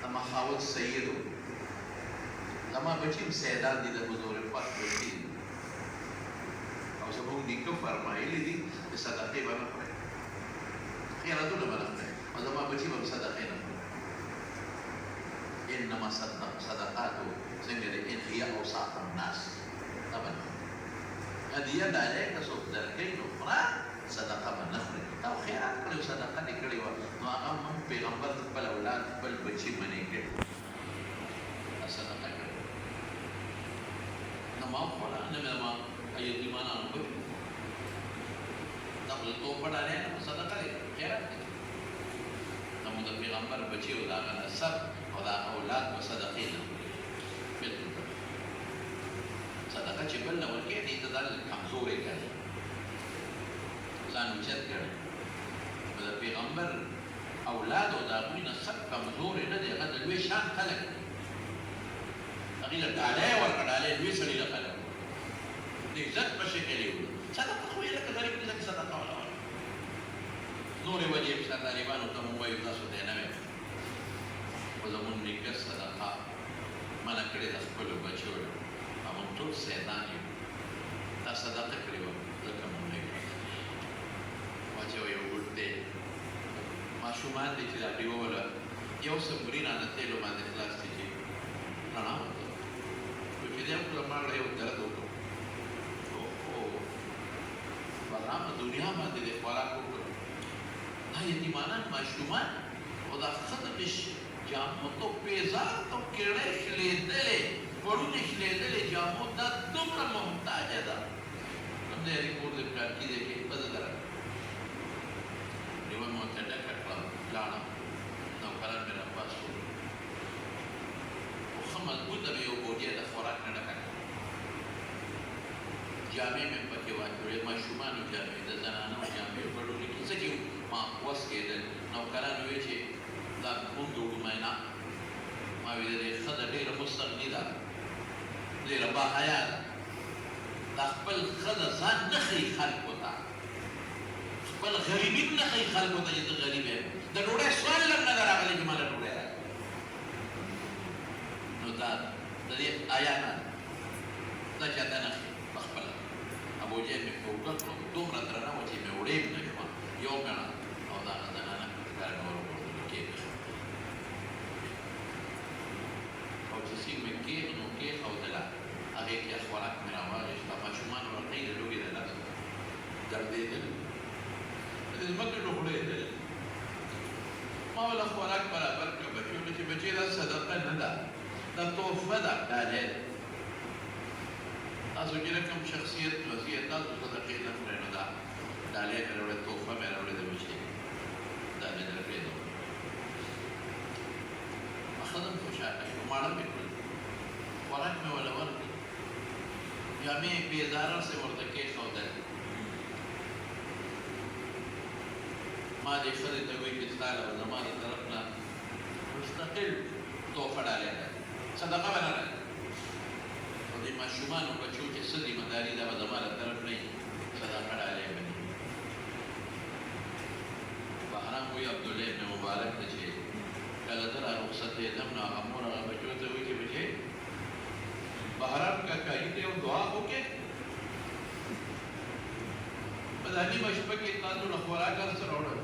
اما خاوت سیدو لما بچیم سیدان دي د حضور پاک بچی او زموږ نیکه فرمایلی دي د صدقې به نه خورئ خیراتونه به نه خورئ او زما بچي به صدقې نه خورئ انما صدقاتو څنګه دی ان هي اوساط الناس دا به نه خورئ هدیه ډالۍ که څوک درکوي نو خوره صدقه به نه خورئ او خیرات کړی و صدقه دې کړې وه نو هغه هم پیغمبر خپل اولاد خپل بچي منې کړي صدقه کړې ما خوړه نه مې ما یتیمانو بچو دا خو د توپه ډالۍ نه صدقه دی خیرات دی زموږ د پیغمبر بچي او د هغه نسب او د هغه اولاد به صدقې نه خوري بالکل صدقه چې بل نه ورکوي دې ته دا کمزورې کوي ځان اوچت کړي نو د پیغمبر اولاد او د هغوی نسب کمزورې نه دی هغه د لوی شان خلک دي هغې له ډالۍ ورکړه ډالۍ لوی سړي له خلک د عزت په شکل یې وکړه صدقه خو یې لکه غریب دي ځکه صدقه وله ورکړه نورې وجې شته طالبانو ته مو وایو تاسو ته یې نه ویم خو زمونږ نیکه صدقه منع کړې ده خپلو بچو او موږ ټول سیدان یو دا صدقه کړې وه ځکه مونږ نیکه واچوه یو ګوټ دی ماشومان دي چې دا ډېوه وله یو څه مري رانه تیلو باندې خلاص دي چې رڼا وته نو چې دی هم کله ماړه یو درد وکړو برامه دنیا باندې د خوراک وکړو دا یتیمانان ماشومان او دا ښځه مې جامو تو پیزار تو کیړې شلېدلې وړونې شلېدلې جامو دا دومره محتاجه ده همدې ریپورټ د پلارکي دی کې ښځه ده ډېوه مې ورته ډکه کړه لاړم نوکران مې راپاس کړو خو ښه مضبوطه مې یو بوډۍ د خوراک نه ډکه کړه جامې مې پکې واچولې ماشومانو جامې د زنانو جامې وړونې کې څه چې ما وس کېدل نوکرانو ویل چې دا مونږ وړو مینا ما ویل دې ښځه ډېره مستغني ده ډېره باحیا ده دا خپل ښځه ځان نه ښیي خلکو ته خپل غریبي نه ښیي خلکو ته چې ته غریب یې د ډوډۍ سوال لږ نه ده راغلی چې ماله ډوډۍ راکړي نو دا د دې آیا نه دا چاته نه ښیي پخپله ابوجهل مې په اوږه کړو دومره درنه وه چې مې وړې نه شوه یو ګڼه او د هغه زنانه کار مې ورغورځولو کېږي او چې سیند مې کېږنو کېښودله هغې کې خوراک مې راواخېسته ماشومان ورغی د لوږې د لاسه دردېدل د ځمکې ډوخړېدل ما وله خوراک برابر کړه بچو ته چې بچې دا صدقه نه ده دا تحفه ده ډالۍ ده تاسو چې کوم شخصیت وضعیت تاسو صدقې نه خورئ نو دا ډالۍ مې راوړې تحفه مې راوړې د بچې دا مې درپرېږدم ښځه مې خوشحاله شوه ماړه مې کړل خوراک مې وله ورکړ جامې بېزاره سې ورته کېښودل ما دې ښځې ته وایي چې ستا له به زما د طرف نه مستقل تحفه ډالۍ ده صدقه به نه راځي او دې ماشومانو بچو چې څه ذمهداري ده به زما له طرف نه وي صدقه ډالۍ به نه وي بهرام وایي عبدالله ابن مبارک ته چې کله زه را رخصتېدم نو هغه مور هغه بچو ته وایي چې بچې بهرام کاکا ته یو دعا وکړې په دا نیمه شپه کې تاسو له خوراک هر څه راوړل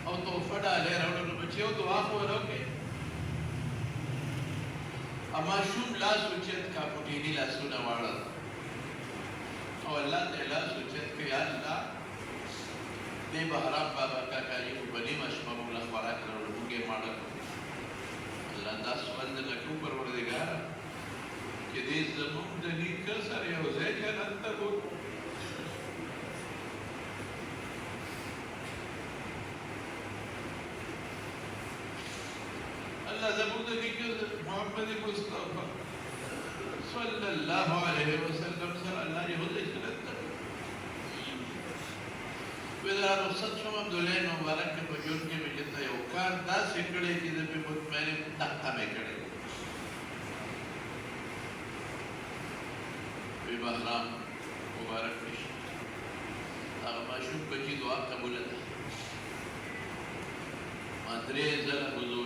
او تحفه ډالۍ راوړل نو بچې یو دعا خو ونه وکړې ماشوم لاس اوچت کا پټیني لاسونه واړه او الله ته لاس اوچت کړ یا الله دې بهرام بابا کاکا یې په نیمه شپه موږ له خوراک راوړل موږ یې ماړه کړو الله دا سوال نه کوو پروردګاره چې دې زموږ د نیکه سره یو ځای جنت ته بوتلو الله زموږ د نیکه محمد مصطفی صلی الله علیه وسلم سره الله یې ځای جنت ته ودا رخصت شوم عبدالله مبارک په جون کې مې چې یو کار داسې کړی چې د په مطمئن دقه مې کړی وی بهرام مبارک نشي هغه ماشوم بچي دعا قبوله ده ما درې ځله حضور